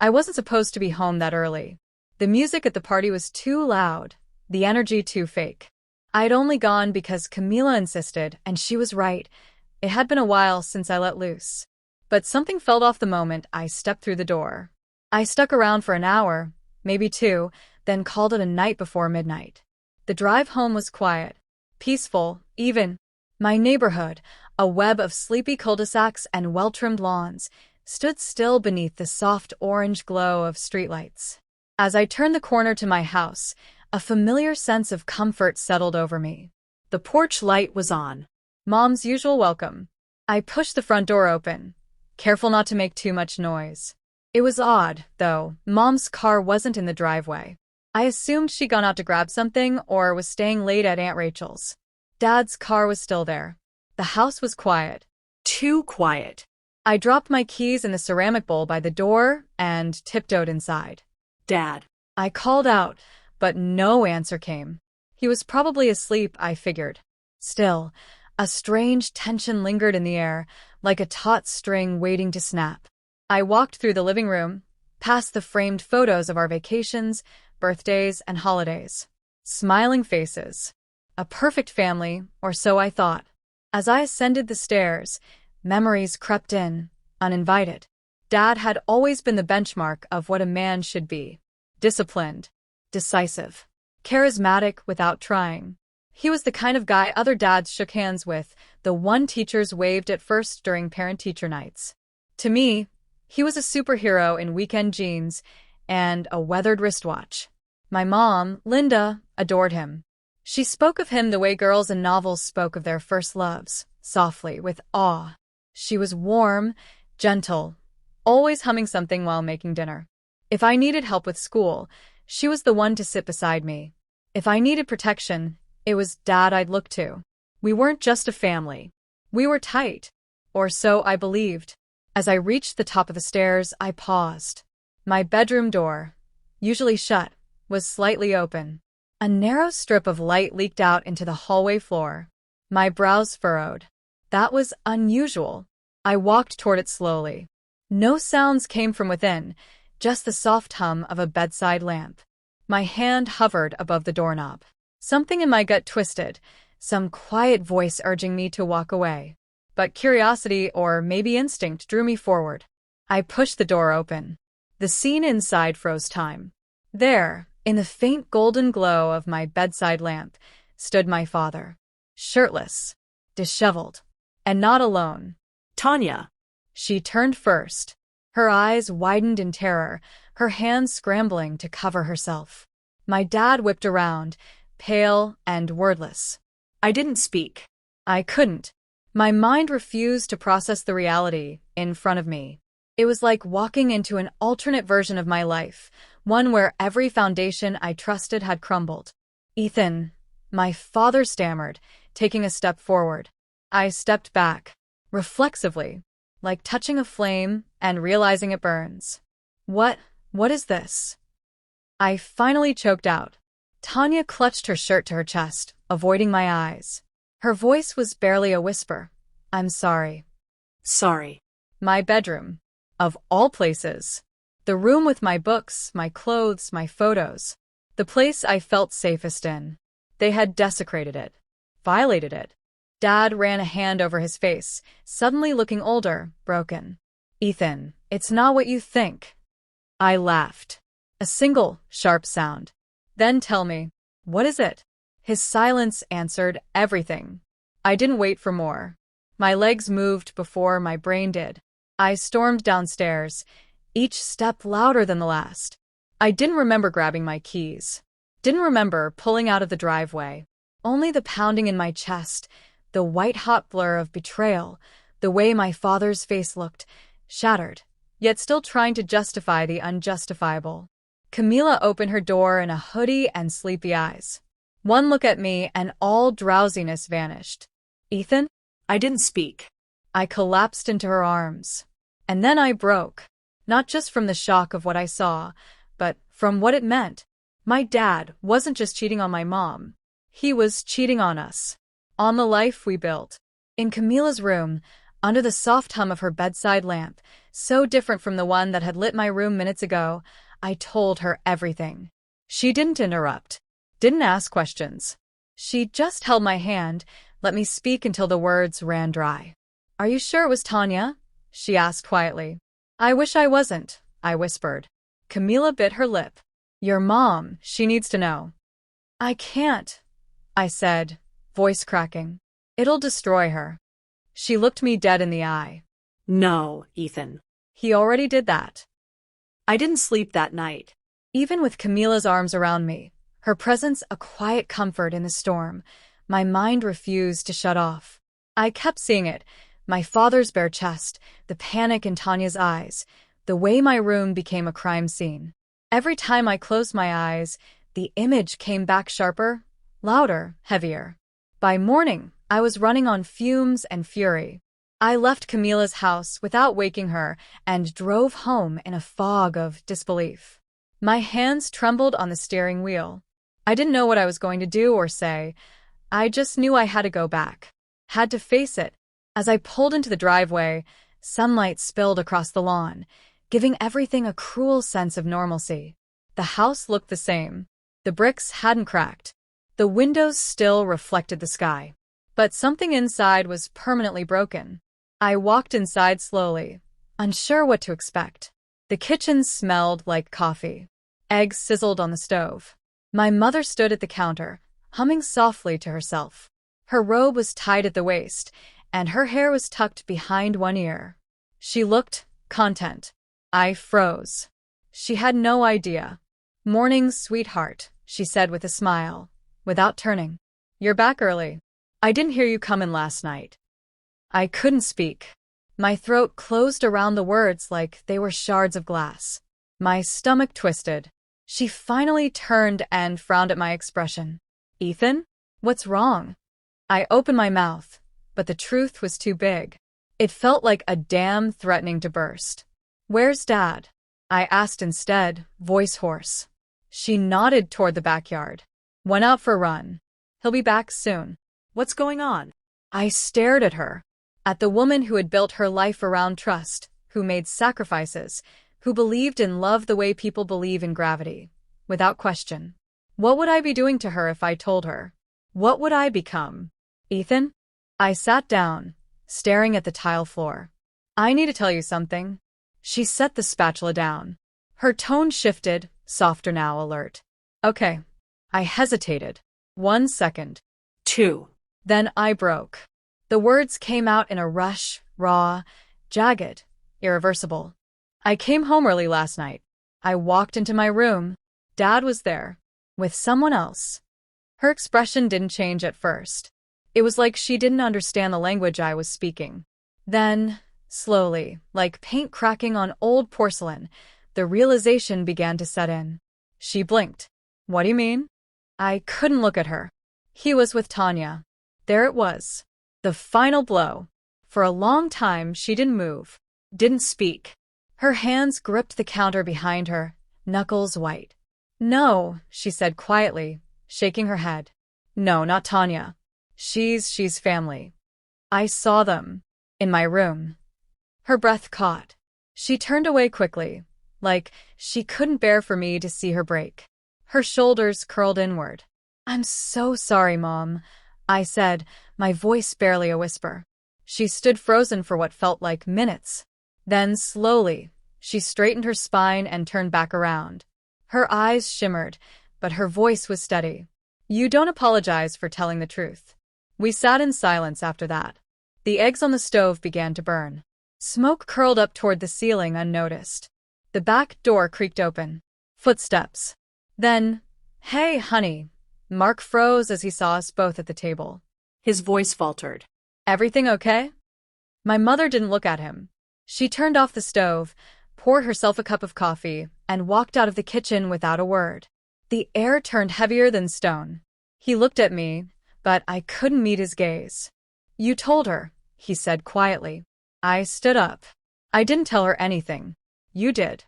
I wasn't supposed to be home that early. The music at the party was too loud, the energy too fake. I'd only gone because Camila insisted, and she was right. It had been a while since I let loose. But something felt off the moment I stepped through the door. I stuck around for an hour, maybe two, then called it a night before midnight. The drive home was quiet, peaceful, even. My neighborhood, a web of sleepy cul-de-sacs and well-trimmed lawns, stood still beneath the soft orange glow of streetlights. As I turned the corner to my house, a familiar sense of comfort settled over me. The porch light was on. Mom's usual welcome. I pushed the front door open, careful not to make too much noise. It was odd, though. Mom's car wasn't in the driveway. I assumed she'd gone out to grab something or was staying late at Aunt Rachel's. Dad's car was still there. The house was quiet. Too quiet. I dropped my keys in the ceramic bowl by the door and tiptoed inside. Dad. I called out, but no answer came. He was probably asleep, I figured. Still, a strange tension lingered in the air, like a taut string waiting to snap. I walked through the living room, past the framed photos of our vacations, birthdays, and holidays. Smiling faces. A perfect family, or so I thought. As I ascended the stairs, memories crept in, uninvited. Dad had always been the benchmark of what a man should be. Disciplined, decisive, charismatic without trying. He was the kind of guy other dads shook hands with, the one teachers waved at first during parent-teacher nights. To me, he was a superhero in weekend jeans and a weathered wristwatch. My mom, Linda, adored him. She spoke of him the way girls in novels spoke of their first loves, softly, with awe. She was warm, gentle, always humming something while making dinner. If I needed help with school, she was the one to sit beside me. If I needed protection, it was Dad I'd look to. We weren't just a family. We were tight. Or so I believed. As I reached the top of the stairs, I paused. My bedroom door, usually shut, was slightly open. A narrow strip of light leaked out into the hallway floor. My brows furrowed. That was unusual. I walked toward it slowly. No sounds came from within, just the soft hum of a bedside lamp. My hand hovered above the doorknob. Something in my gut twisted, some quiet voice urging me to walk away. But curiosity, or maybe instinct, drew me forward. I pushed the door open. The scene inside froze time. There, in the faint golden glow of my bedside lamp, stood my father. Shirtless, disheveled, and not alone. Tanya. She turned first. Her eyes widened in terror, her hands scrambling to cover herself. My dad whipped around, pale and wordless. I didn't speak. I couldn't. My mind refused to process the reality in front of me. It was like walking into an alternate version of my life, one where every foundation I trusted had crumbled. Ethan, my father stammered, taking a step forward. I stepped back, reflexively, like touching a flame and realizing it burns. What is this? I finally choked out. Tanya clutched her shirt to her chest, avoiding my eyes. Her voice was barely a whisper. I'm sorry. Sorry. My bedroom. Of all places. The room with my books, my clothes, my photos. The place I felt safest in. They had desecrated it. Violated it. Dad ran a hand over his face, suddenly looking older, broken. Ethan, it's not what you think. I laughed. A single, sharp sound. Then tell me, what is it? His silence answered everything. I didn't wait for more. My legs moved before my brain did. I stormed downstairs, each step louder than the last. I didn't remember grabbing my keys. Didn't remember pulling out of the driveway. Only the pounding in my chest, the white-hot blur of betrayal, the way my father's face looked, shattered, yet still trying to justify the unjustifiable. Camila opened her door in a hoodie and sleepy eyes. One look at me and all drowsiness vanished. Ethan? I didn't speak. I collapsed into her arms. And then I broke. Not just from the shock of what I saw, but from what it meant. My dad wasn't just cheating on my mom. He was cheating on us. On the life we built. In Camila's room, under the soft hum of her bedside lamp, so different from the one that had lit my room minutes ago. I told her everything. She didn't interrupt, didn't ask questions. She just held my hand, let me speak until the words ran dry. "Are you sure it was Tanya?" she asked quietly. "I wish I wasn't," I whispered. Camila bit her lip. "Your mom, she needs to know." "I can't," I said, voice cracking. "It'll destroy her." She looked me dead in the eye. "No, Ethan. He already did that. I didn't sleep that night." Even with Camila's arms around me, her presence a quiet comfort in the storm, my mind refused to shut off. I kept seeing it, my father's bare chest, the panic in Tanya's eyes, the way my room became a crime scene. Every time I closed my eyes, the image came back sharper, louder, heavier. By morning, I was running on fumes and fury. I left Camila's house without waking her and drove home in a fog of disbelief. My hands trembled on the steering wheel. I didn't know what I was going to do or say. I just knew I had to go back. Had to face it. As I pulled into the driveway, sunlight spilled across the lawn, giving everything a cruel sense of normalcy. The house looked the same. The bricks hadn't cracked. The windows still reflected the sky. But something inside was permanently broken. I walked inside slowly, unsure what to expect. The kitchen smelled like coffee. Eggs sizzled on the stove. My mother stood at the counter, humming softly to herself. Her robe was tied at the waist, and her hair was tucked behind one ear. She looked content. I froze. She had no idea. "Morning, sweetheart," she said with a smile, without turning. "You're back early. I didn't hear you come in last night." I couldn't speak. My throat closed around the words like they were shards of glass. My stomach twisted. She finally turned and frowned at my expression. "Ethan? What's wrong?" I opened my mouth, but the truth was too big. It felt like a dam threatening to burst. "Where's Dad?" I asked instead, voice hoarse. She nodded toward the backyard. "Went out for a run. He'll be back soon." "What's going on?" I stared at her, at the woman who had built her life around trust, who made sacrifices, who believed in love the way people believe in gravity, without question. What would I be doing to her if I told her? What would I become? "Ethan?" I sat down, staring at the tile floor. "I need to tell you something." She set the spatula down. Her tone shifted, softer now, alert. "Okay." I hesitated. 1 second. 2. Then I broke. The words came out in a rush, raw, jagged, irreversible. "I came home early last night. I walked into my room. Dad was there. With someone else." Her expression didn't change at first. It was like she didn't understand the language I was speaking. Then, slowly, like paint cracking on old porcelain, the realization began to set in. She blinked. "What do you mean?" I couldn't look at her. He was with Tanya. There it was. The final blow. For a long time, she didn't move, didn't speak. Her hands gripped the counter behind her, knuckles white. "No," she said quietly, shaking her head. "No, not Tanya. She's family. I saw them. In my room." Her breath caught. She turned away quickly, like she couldn't bear for me to see her break. Her shoulders curled inward. "I'm so sorry, Mom," I said, my voice barely a whisper. She stood frozen for what felt like minutes. Then, slowly, she straightened her spine and turned back around. Her eyes shimmered, but her voice was steady. "You don't apologize for telling the truth." We sat in silence after that. The eggs on the stove began to burn. Smoke curled up toward the ceiling unnoticed. The back door creaked open. Footsteps. Then, "Hey, honey." Mark froze as he saw us both at the table. His voice faltered. "Everything okay?" My mother didn't look at him. She turned off the stove, poured herself a cup of coffee, and walked out of the kitchen without a word. The air turned heavier than stone. He looked at me, but I couldn't meet his gaze. "You told her," he said quietly. I stood up. "I didn't tell her anything. You did."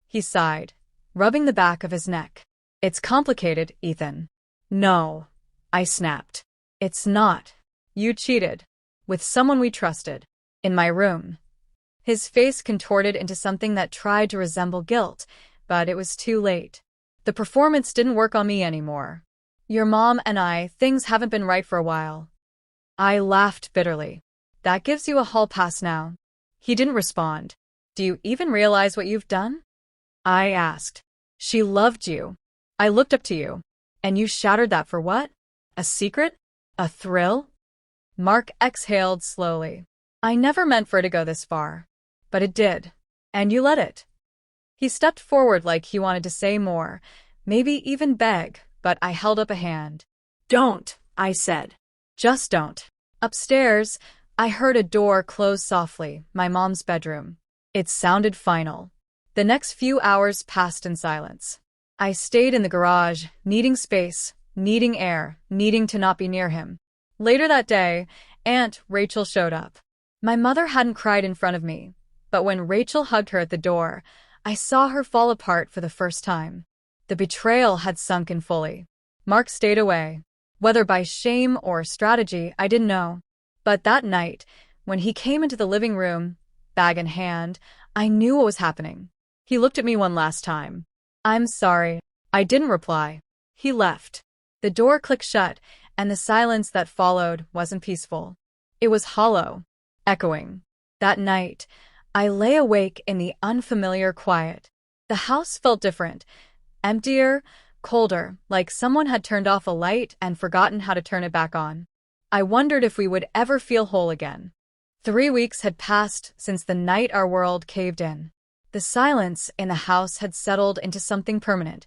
He sighed, rubbing the back of his neck. "It's complicated, Ethan." "No," I snapped. "It's not. You cheated. With someone we trusted. In my room." His face contorted into something that tried to resemble guilt, but it was too late. The performance didn't work on me anymore. Your mom and things haven't been right for a while. I laughed bitterly. That gives you a hall pass now. He didn't respond. Do you even realize what you've done? I asked. She loved you. I looked up to you. And you shattered that for what? A secret? A thrill? Mark exhaled slowly. I never meant for it to go this far. But it did. And you let it. He stepped forward like he wanted to say more, maybe even beg, but I held up a hand. Don't, I said. Just don't. Upstairs, I heard a door close softly, my mom's bedroom. It sounded final. The next few hours passed in silence. I stayed in the garage, needing space, needing air, needing to not be near him. Later that day, Aunt Rachel showed up. My mother hadn't cried in front of me, but when Rachel hugged her at the door, I saw her fall apart for the first time. The betrayal had sunk in fully. Mark stayed away. Whether by shame or strategy, I didn't know. But that night, when he came into the living room, bag in hand, I knew what was happening. He looked at me one last time. I'm sorry. I didn't reply. He left. The door clicked shut, and the silence that followed wasn't peaceful. It was hollow, echoing. That night, I lay awake in the unfamiliar quiet. The house felt different, emptier, colder, like someone had turned off a light and forgotten how to turn it back on. I wondered if we would ever feel whole again. 3 weeks had passed since the night our world caved in. The silence in the house had settled into something permanent,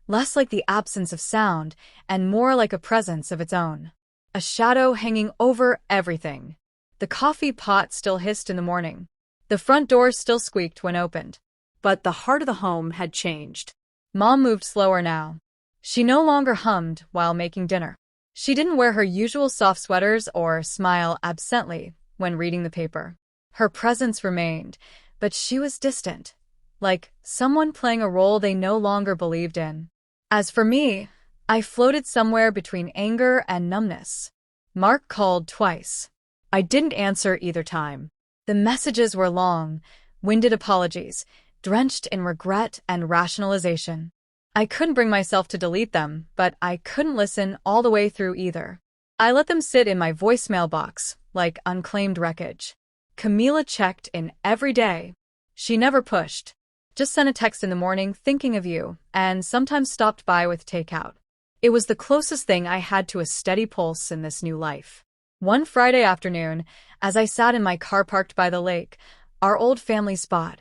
less like the absence of sound and more like a presence of its own. A shadow hanging over everything. The coffee pot still hissed in the morning. The front door still squeaked when opened. But the heart of the home had changed. Mom moved slower now. She no longer hummed while making dinner. She didn't wear her usual soft sweaters or smile absently when reading the paper. Her presence remained, but she was distant, like someone playing a role they no longer believed in. As for me, I floated somewhere between anger and numbness. Mark called twice. I didn't answer either time. The messages were long, winded apologies, drenched in regret and rationalization. I couldn't bring myself to delete them, but I couldn't listen all the way through either. I let them sit in my voicemail box, like unclaimed wreckage. Camila checked in every day. She never pushed. Just sent a text in the morning thinking of you, and sometimes stopped by with takeout. It was the closest thing I had to a steady pulse in this new life. One Friday afternoon, as I sat in my car parked by the lake, our old family spot,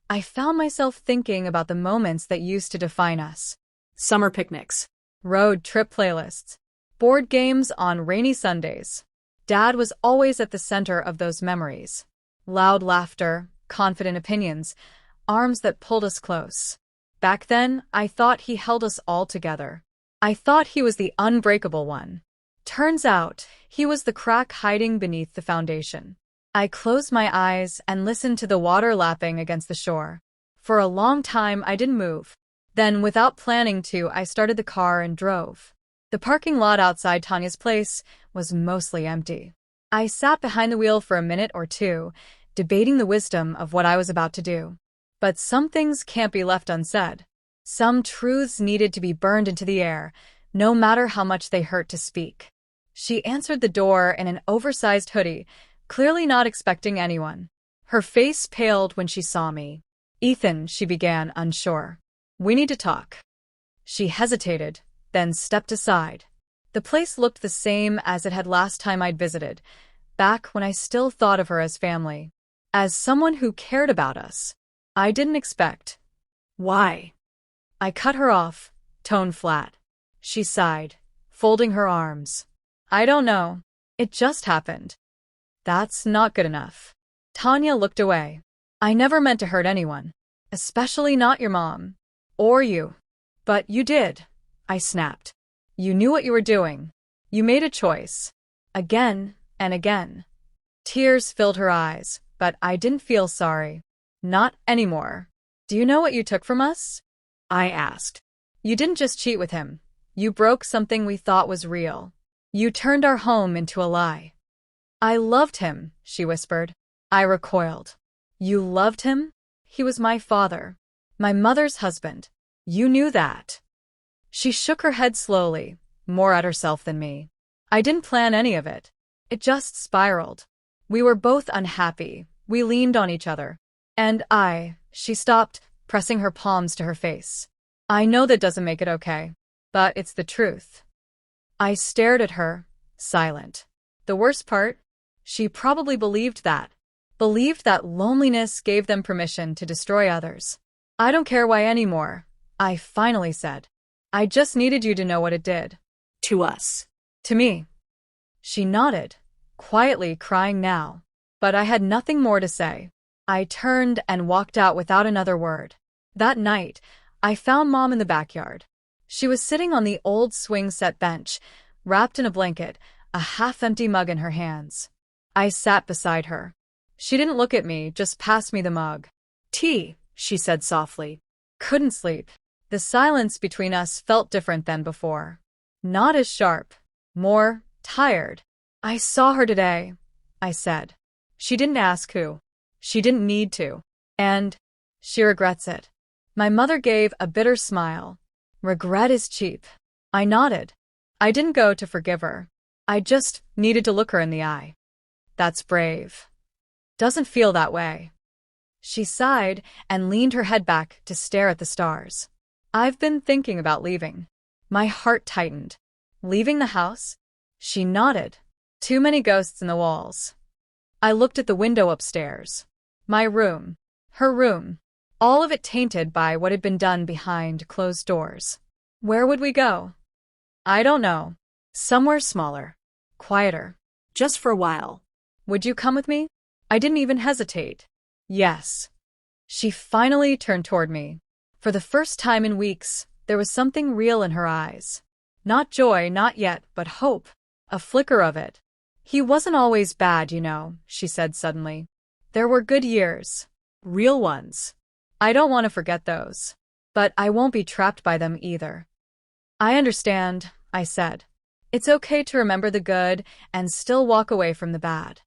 I found myself thinking about the moments that used to define us. Summer picnics. Road trip playlists. Board games on rainy Sundays. Dad was always at the center of those memories. Loud laughter, confident opinions, arms that pulled us close. Back then, I thought he held us all together. I thought he was the unbreakable one. Turns out, he was the crack hiding beneath the foundation. I closed my eyes and listened to the water lapping against the shore. For a long time, I didn't move. Then, without planning to, I started the car and drove. The parking lot outside Tanya's place was mostly empty. I sat behind the wheel for a minute or two, debating the wisdom of what I was about to do. But some things can't be left unsaid. Some truths needed to be burned into the air, no matter how much they hurt to speak. She answered the door in an oversized hoodie, clearly not expecting anyone. Her face paled when she saw me. Ethan, she began, unsure. We need to talk. She hesitated, then stepped aside. The place looked the same as it had last time I'd visited, back when I still thought of her as family, as someone who cared about us. I didn't expect. Why? I cut her off, tone flat. She sighed, folding her arms. I don't know. It just happened. That's not good enough. Tanya looked away. I never meant to hurt anyone, especially not your mom. Or you. But you did, I snapped. You knew what you were doing. You made a choice. Again and again. Tears filled her eyes, but I didn't feel sorry. Not anymore. Do you know what you took from us? I asked. You didn't just cheat with him. You broke something we thought was real. You turned our home into a lie. I loved him, she whispered. I recoiled. You loved him? He was my father. My mother's husband. You knew that. She shook her head slowly, more at herself than me. I didn't plan any of it. It just spiraled. We were both unhappy. We leaned on each other. And she stopped, pressing her palms to her face. I know that doesn't make it okay, but it's the truth. I stared at her, silent. The worst part? She probably believed that. Believed that loneliness gave them permission to destroy others. I don't care why anymore, I finally said. I just needed you to know what it did. To us. To me. She nodded, quietly crying now. But I had nothing more to say. I turned and walked out without another word. That night, I found Mom in the backyard. She was sitting on the old swing-set bench, wrapped in a blanket, a half-empty mug in her hands. I sat beside her. She didn't look at me, just passed me the mug. Tea, she said softly. Couldn't sleep. The silence between us felt different than before. Not as sharp. More tired. I saw her today, I said. She didn't ask who. She didn't need to. And she regrets it. My mother gave a bitter smile. Regret is cheap. I nodded. I didn't go to forgive her. I just needed to look her in the eye. That's brave. Doesn't feel that way. She sighed and leaned her head back to stare at the stars. I've been thinking about leaving. My heart tightened. Leaving the house? She nodded. Too many ghosts in the walls. I looked at the window upstairs. My room. Her room. All of it tainted by what had been done behind closed doors. Where would we go? I don't know. Somewhere smaller. Quieter. Just for a while. Would you come with me? I didn't even hesitate. Yes. She finally turned toward me. For the first time in weeks, there was something real in her eyes. Not joy, not yet, but hope. A flicker of it. He wasn't always bad, you know, she said suddenly. There were good years. Real ones. I don't want to forget those. But I won't be trapped by them either. I understand, I said. It's okay to remember the good and still walk away from the bad.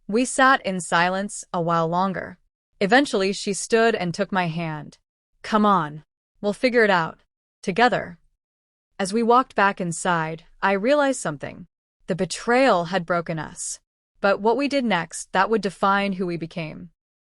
We sat in silence a while longer. Eventually, she stood and took my hand. Come on. We'll figure it out. Together. As we walked back inside, I realized something. The betrayal had broken us. But what we did next, that would define who we became.